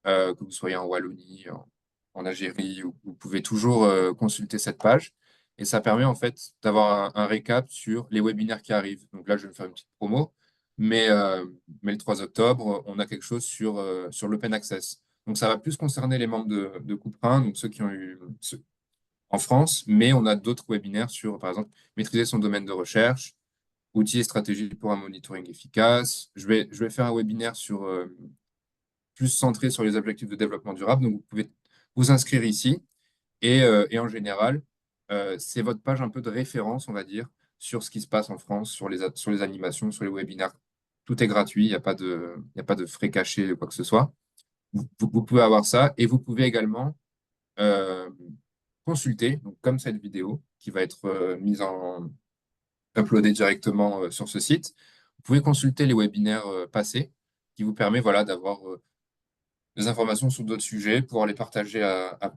que vous soyez en Wallonie, en Algérie, vous pouvez toujours consulter cette page. Et ça permet en fait d'avoir un récap sur les webinaires qui arrivent. Donc là, je vais me faire une petite promo. Mais le 3 octobre, on a quelque chose sur l'Open Access. Donc, ça va plus concerner les membres de Couperin, donc ceux qui ont eu, en France, mais on a d'autres webinaires sur, par exemple, maîtriser son domaine de recherche, outils et stratégies pour un monitoring efficace. Je vais faire un webinaire plus centré sur les objectifs de développement durable. Donc, vous pouvez vous inscrire ici. Et en général, c'est votre page un peu de référence, on va dire, sur ce qui se passe en France, sur les animations, sur les webinaires. Tout est gratuit, il n'y a pas de frais cachés ou quoi que ce soit. Vous pouvez avoir ça et vous pouvez également euh, consulter, donc comme cette vidéo qui va être uploadée directement sur ce site. Vous pouvez consulter les webinaires passés qui vous permet voilà, d'avoir des informations sur d'autres sujets, pouvoir les partager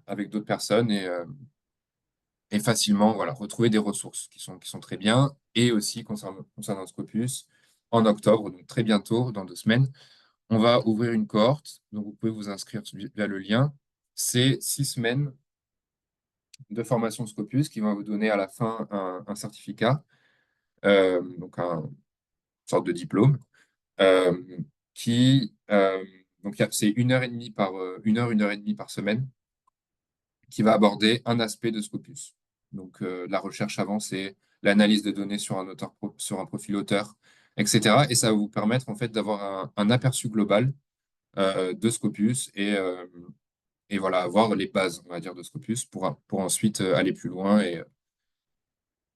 avec d'autres personnes et facilement voilà, retrouver des ressources qui sont très bien. Et aussi concernant Scopus, en octobre, donc très bientôt, dans 2 semaines, on va ouvrir une cohorte. Donc vous pouvez vous inscrire via le lien. C'est 6 semaines de formation Scopus qui va vous donner à la fin un certificat, donc une sorte de diplôme, euh, donc c'est 1 heure et demie par semaine, qui va aborder un aspect de Scopus. Donc la recherche avancée, l'analyse de données sur sur un profil auteur, etc. Et ça va vous permettre en fait d'avoir un aperçu global de Scopus et voilà, avoir les bases, on va dire, de Scopus pour ensuite aller plus loin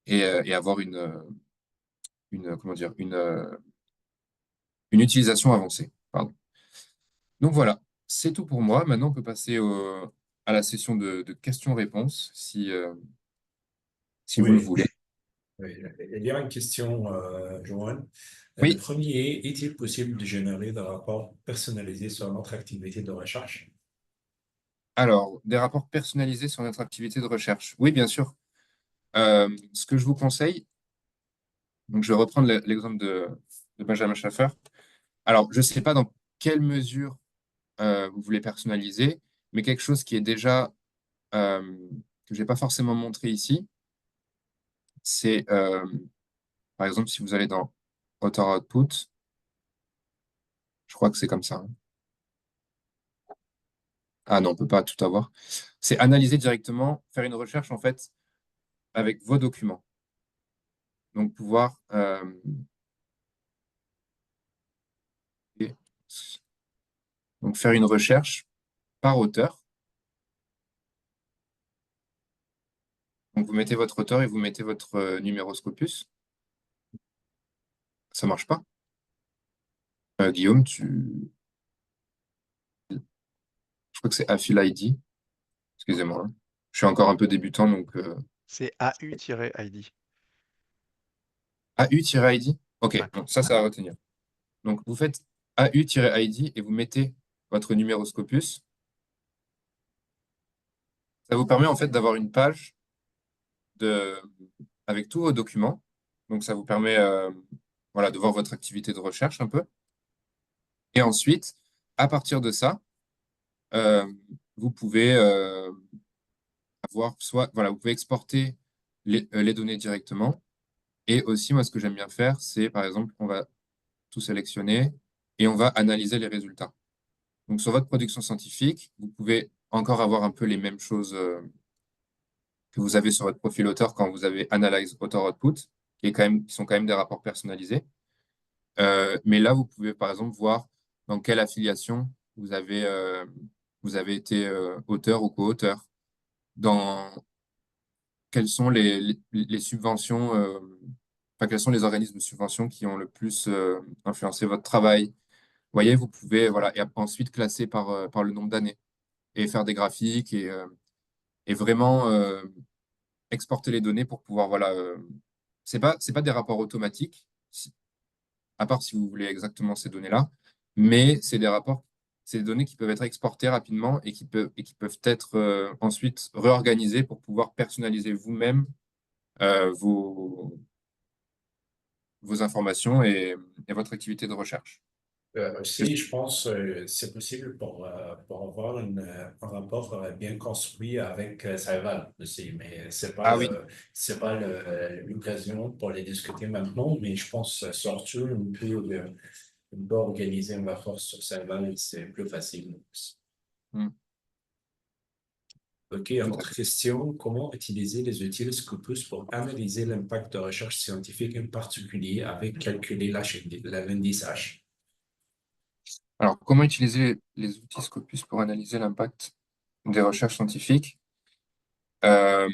et avoir comment dire, une utilisation avancée. Pardon. Donc voilà, c'est tout pour moi. Maintenant, on peut passer à la session de questions-réponses, si vous le Oui, voulez. oui. Il y a une question, Joanne. Le Oui, premier, est-il possible de générer des rapports personnalisés sur notre activité de recherche? alors, des rapports personnalisés sur notre activité de recherche. Oui, bien sûr. Ce que je vous conseille, donc je vais reprendre l'exemple de Benjamin Schaffer. Alors, je ne sais pas dans quelle mesure vous voulez personnaliser, mais quelque chose qui est déjà, que je n'ai pas forcément montré ici, c'est, par exemple, si vous allez dans Author Output, je crois que c'est comme ça, hein. Ah non, on ne peut pas tout avoir. C'est analyser directement, faire une recherche en fait avec vos documents. Donc pouvoir et- donc faire une recherche par auteur. Donc vous mettez votre auteur et vous mettez votre numéro Scopus. Ça marche pas. Guillaume, tu... crois que c'est Affil ID. Excusez-moi, hein. Je suis encore un peu débutant, donc C'est AU-ID. AU-ID. Ok, Ouais. bon, ça va retenir. Donc, vous faites AU-ID et vous mettez votre numéro Scopus. Ça vous permet en fait d'avoir une page de, avec tous vos documents. Donc, ça vous permet voilà, de voir votre activité de recherche un peu. Et ensuite, à partir de ça, euh, vous pouvez avoir soit, voilà, vous pouvez exporter les données directement. Et aussi, moi, ce que j'aime bien faire, c'est par exemple, on va tout sélectionner et on va analyser les résultats. Donc, sur votre production scientifique, vous pouvez encore avoir un peu les mêmes choses que vous avez sur votre profil auteur quand vous avez Analyze Author Output, qui sont quand même des rapports personnalisés. Mais là, vous pouvez par exemple voir dans quelle affiliation vous avez été auteur ou co-auteur, dans quelles sont les subventions, enfin, quels sont les organismes de subvention qui ont le plus influencé votre travail. Vous voyez, vous pouvez voilà, et ensuite classer par le nombre d'années et faire des graphiques et vraiment exporter les données pour pouvoir, voilà, c'est pas des rapports automatiques, à part si vous voulez exactement ces données-là, mais c'est des données qui peuvent être exportées rapidement et qui peuvent être ensuite réorganisées pour pouvoir personnaliser vous-même vos, vos informations et votre activité de recherche. Je- Aussi, je pense c'est possible pour avoir un rapport bien construit avec Saival aussi, mais Ah oui, c'est pas l'occasion pour les discuter maintenant, mais je pense surtout on peut organiser un rapport sur Saival, c'est plus facile. mm, OK, une tout à autre fait. question. Comment utiliser les outils Scopus pour analyser l'impact de recherche scientifique en particulier avec calculer l'indice H? Alors, comment utiliser les outils Scopus pour analyser l'impact des recherches scientifiques? Euh,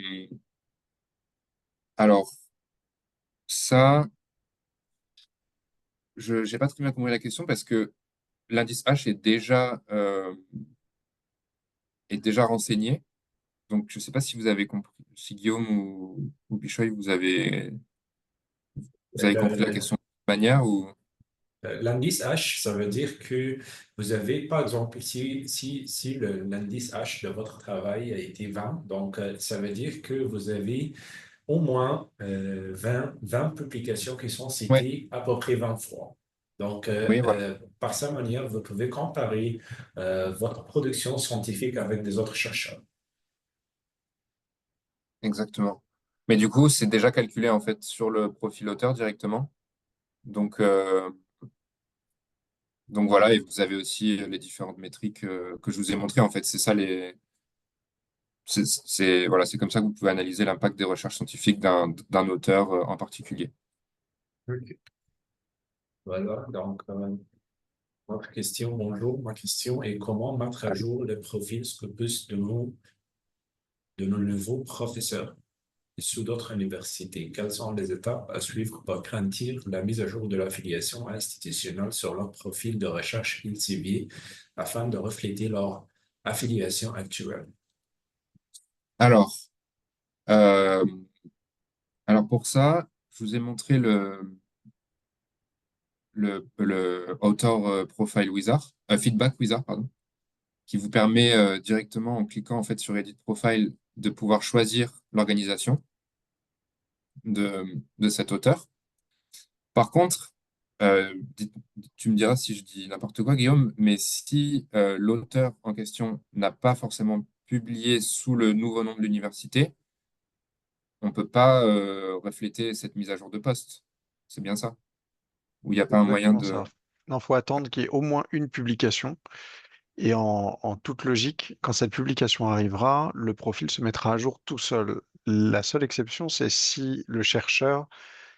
alors, ça, je n'ai pas très bien compris la question parce que l'indice H est déjà renseigné. Donc, je ne sais pas si vous avez compris, si Guillaume ou Bishoy, vous avez compris la question de cette manière ou... L'indice H, ça veut dire que vous avez, par exemple, si l'indice H de votre travail a été 20, donc ça veut dire que vous avez au moins 20 publications qui sont Ouais, citées à peu près 20 fois. Donc, oui, voilà, par cette manière, vous pouvez comparer votre production scientifique avec des autres chercheurs. exactement. Mais du coup, c'est déjà calculé en fait sur le profil auteur directement. Donc, donc voilà, et vous avez aussi les différentes métriques que je vous ai montrées. En fait, c'est ça voilà, c'est comme ça que vous pouvez analyser l'impact des recherches scientifiques d'un auteur en particulier. Ok. Voilà, donc votre question, bonjour. Ma question est comment mettre à jour le profil Scopus de nos nouveaux professeurs sous d'autres universités? Quelles sont les étapes à suivre pour garantir la mise à jour de l'affiliation institutionnelle sur leur profil de recherche Elsevier afin de refléter leur affiliation actuelle? Alors, euh, alors pour ça, je vous ai montré le Author Profile Wizard, Feedback Wizard, pardon, qui vous permet directement en cliquant en fait sur Edit Profile de pouvoir choisir l'organisation de cet auteur. Par contre, tu me diras si je dis n'importe quoi, Guillaume, mais si l'auteur en question n'a pas forcément publié sous le nouveau nom de l'université, on ne peut pas refléter cette mise à jour de poste. C'est bien ça? Ou il n'y a pas un moyen Exactement de... ça. Non, faut attendre qu'il y ait au moins une publication. Et en toute logique, quand cette publication arrivera, le profil se mettra à jour tout seul. La seule exception, c'est si le chercheur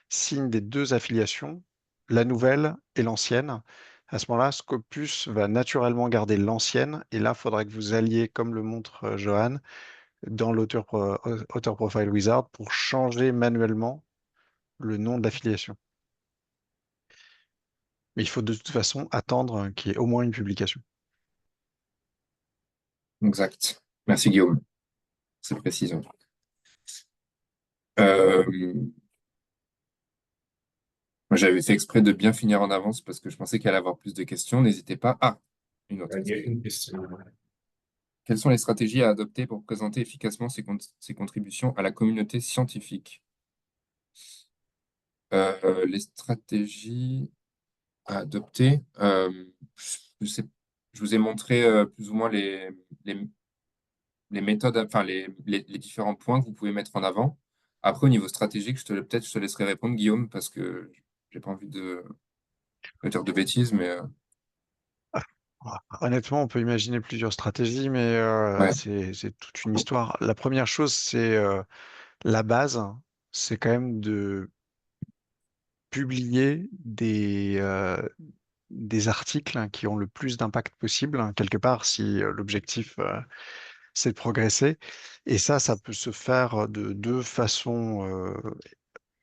signe des deux affiliations, la nouvelle et l'ancienne. À ce moment-là, Scopus va naturellement garder l'ancienne. Et là, il faudrait que vous alliez, comme le montre Johan, dans Author Profile Wizard pour changer manuellement le nom de l'affiliation. Mais il faut de toute façon attendre qu'il y ait au moins une publication. Exact. Merci Guillaume, pour cette précision. Euh, Moi, j'avais fait exprès de bien finir en avance parce que je pensais qu'il allait y avoir plus de questions. N'hésitez pas. Ah, une autre. Il y a une question. Quelles sont les stratégies à adopter pour présenter efficacement ces contributions à la communauté scientifique? Les stratégies à adopter, je sais- je vous ai montré plus ou moins les, les méthodes, enfin les différents points que vous pouvez mettre en avant. Après, au niveau stratégique, peut-être je te laisserai répondre, Guillaume, parce que j'ai pas envie de dire de bêtises, mais Honnêtement, on peut imaginer plusieurs stratégies, mais ouais, c'est toute une histoire. La première chose, c'est la base, c'est quand même de publier des articles qui ont le plus d'impact possible, quelque part, si l'objectif c'est de progresser. Et ça peut se faire de deux façons.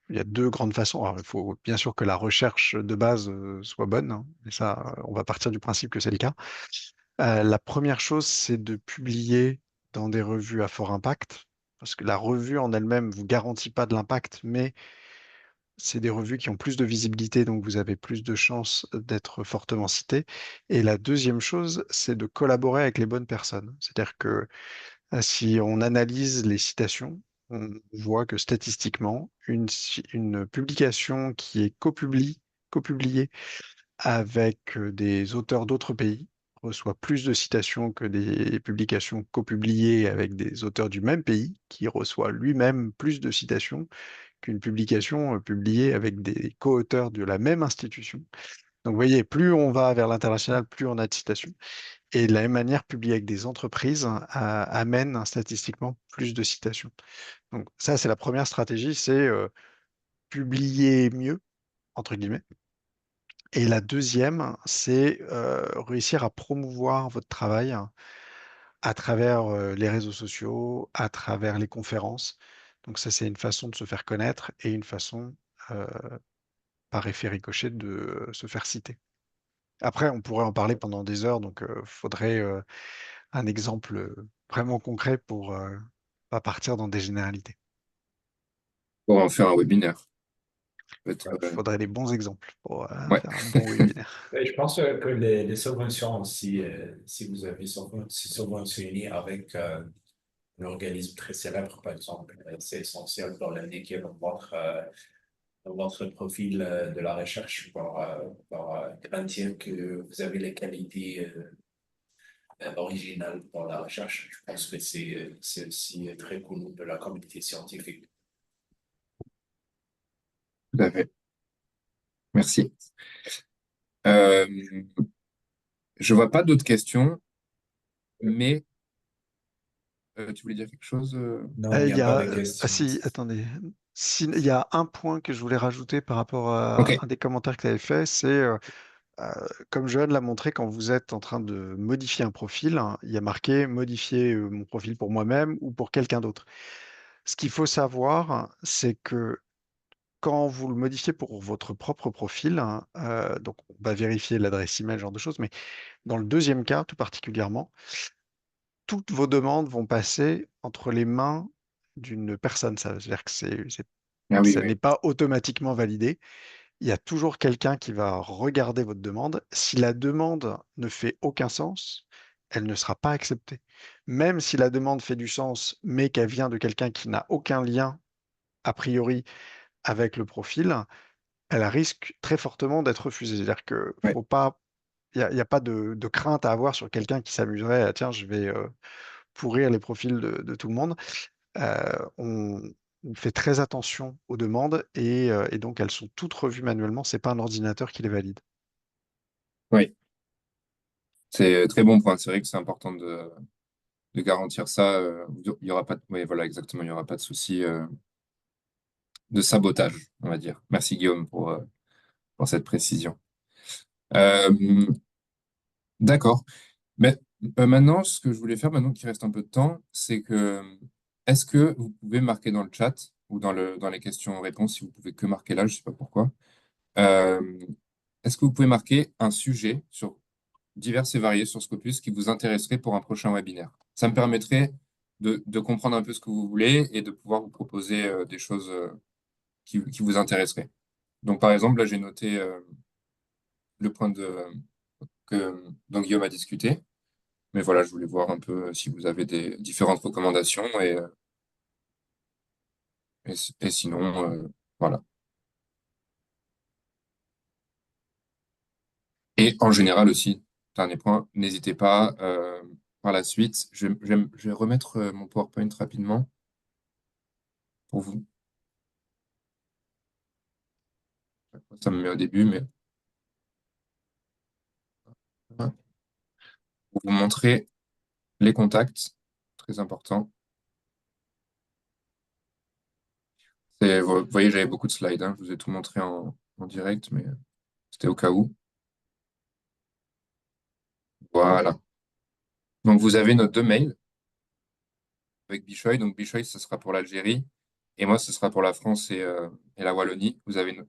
Il y a deux grandes façons. Alors, il faut bien sûr que la recherche de base soit bonne, hein, et ça, on va partir du principe que c'est le cas. La première chose, c'est de publier dans des revues à fort impact, parce que la revue en elle-même vous garantit pas de l'impact, mais c'est des revues qui ont plus de visibilité, donc vous avez plus de chances d'être fortement cité. Et la deuxième chose, c'est de collaborer avec les bonnes personnes. C'est-à-dire que si on analyse les citations, on voit que statistiquement, une publication qui est copubliée avec des auteurs d'autres pays reçoit plus de citations que des publications copubliées avec des auteurs du même pays, qui reçoit lui-même plus de citations qu'une publication publiée avec des co-auteurs de la même institution. Donc, vous voyez, plus on va vers l'international, plus on a de citations. Et de la même manière, publier avec des entreprises amène statistiquement plus de citations. Donc, ça, c'est la première stratégie, c'est publier mieux, entre guillemets. Et la deuxième, c'est réussir à promouvoir votre travail à travers les réseaux sociaux, à travers les conférences. Donc ça, c'est une façon de se faire connaître et une façon, euh, par effet ricochet, de se faire citer. Après, on pourrait en parler pendant des heures, donc il faudrait un exemple vraiment concret pour pas partir dans des généralités. pour en faire un webinaire. Peut-être, Il faudrait des bons exemples pour ouais, faire un bon webinaire. Et je pense que les subventions aussi, si vous avez subventionné avec un organisme très célèbre, par exemple, c'est essentiel pour l'indiquer dans votre profil de la recherche pour garantir que vous avez les qualités originales pour la recherche. Je pense que c'est aussi très cool de la communauté scientifique. tout à fait. Merci. Euh, je vois pas d'autres questions, mais tu voulais dire quelque chose? Non, il n'y Il a y pas a, de ah questions. si, attendez. Il y a un point que je voulais rajouter par rapport Ok. à un des commentaires que tu avais fait, c'est euh, comme Johan l'a montré, quand vous êtes en train de modifier un profil, hein, il y a marqué modifier mon profil pour moi-même ou pour quelqu'un d'autre. Ce qu'il faut savoir, c'est que quand vous le modifiez pour votre propre profil, hein, donc on va vérifier l'adresse email, ce genre de choses, mais dans le deuxième cas, tout particulièrement, toutes vos demandes vont passer entre les mains d'une personne. Ça veut dire que Ah oui, ça n'est oui. pas automatiquement validé. Il y a toujours quelqu'un qui va regarder votre demande. Si la demande ne fait aucun sens, elle ne sera pas acceptée. Même si la demande fait du sens, mais qu'elle vient de quelqu'un qui n'a aucun lien, a priori, avec le profil, elle risque très fortement d'être refusée. C'est-à-dire que Ouais. faut pas, il y a pas de crainte à avoir sur quelqu'un qui s'amuserait à, tiens, je vais pourrir les profils de tout le monde. On fait très attention aux demandes et donc elles sont toutes revues manuellement. C'est pas un ordinateur qui les valide. Oui, c'est très bon point. C'est vrai que c'est important de garantir ça. Il y aura pas de... Oui, voilà, exactement. Il n'y aura pas de souci de sabotage, on va dire. Merci Guillaume pour cette précision. Euh, d'accord. Mais maintenant, ce que je voulais faire, maintenant qu'il reste un peu de temps, c'est que est-ce que vous pouvez marquer dans le chat ou dans les questions-réponses, si vous pouvez que marquer là, je ne sais pas pourquoi. Euh, est-ce que vous pouvez marquer un sujet sur diverses et variées sur Scopus qui vous intéresseraient pour un prochain webinaire. Ça me permettrait de comprendre un peu ce que vous voulez et de pouvoir vous proposer des choses qui vous intéresseraient. Donc, par exemple, là, j'ai noté le point dont Guillaume a discuté. Mais voilà, je voulais voir un peu si vous avez des différentes recommandations et sinon, voilà. Et en général aussi, dernier point, n'hésitez pas par la suite. Je vais remettre mon PowerPoint rapidement pour vous. Ça me met au début, mais voilà. Pour vous montrer les contacts, très important. Vous voyez, j'avais beaucoup de slides, hein. Je vous ai tout montré en direct, mais c'était au cas où. Voilà. Donc, vous avez nos deux mails avec Bishoy. Donc, Bishoy, ce sera pour l'Algérie. Et moi, ce sera pour la France et la Wallonie. Vous avez